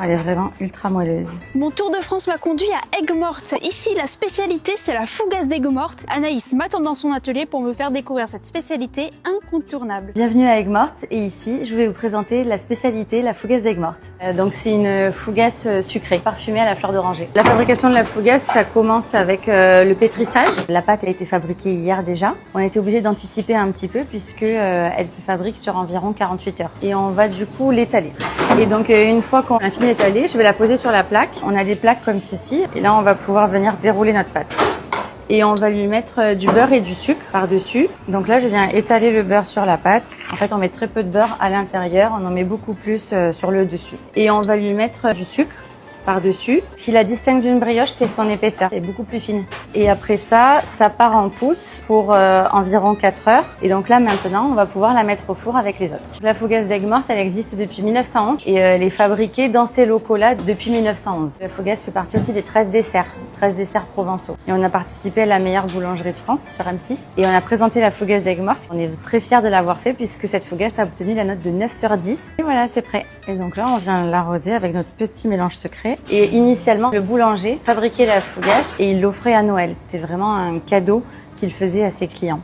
Elle est vraiment ultra moelleuse. Mon tour de France m'a conduit à Aigues-Mortes. Ici, la spécialité, c'est la fougasse d'Aigues-Mortes. Anaïs m'attend dans son atelier pour me faire découvrir cette spécialité incontournable. Bienvenue à Aigues-Mortes et ici, je vais vous présenter la spécialité, la fougasse d'Aigues-Mortes. Donc c'est une fougasse sucrée, parfumée à la fleur d'oranger. La fabrication de la fougasse, ça commence avec le pétrissage. La pâte a été fabriquée hier déjà. On a été obligé d'anticiper un petit peu puisque elle se fabrique sur environ 48 heures. Et on va du coup l'étaler. Et donc une fois qu'on a fini d'étaler, je vais la poser sur la plaque. On a des plaques comme ceci et là on va pouvoir venir dérouler notre pâte. Et on va lui mettre du beurre et du sucre par-dessus. Donc là, je viens étaler le beurre sur la pâte. En fait, on met très peu de beurre à l'intérieur, on en met beaucoup plus sur le dessus. Et on va lui mettre du sucre par-dessus. Ce qui la distingue d'une brioche, c'est son épaisseur, elle est beaucoup plus fine. Et après ça, ça part en pousse pour environ 4 heures. Et donc là, maintenant, on va pouvoir la mettre au four avec les autres. La fougasse d'Aigues-Mortes, elle existe depuis 1911 et elle est fabriquée dans ces locaux-là depuis 1911. La fougasse fait partie aussi des 13 desserts provençaux. Et on a participé à la meilleure boulangerie de France sur M6 et on a présenté la fougasse d'Aigues-Mortes. On est très fiers de l'avoir fait puisque cette fougasse a obtenu la note de 9 sur 10. Et voilà, c'est prêt. Et donc là, on vient l'arroser avec notre petit mélange secret. Et initialement, le boulanger fabriquait la fougasse et il l'offrait à Noël. C'était vraiment un cadeau qu'il faisait à ses clients.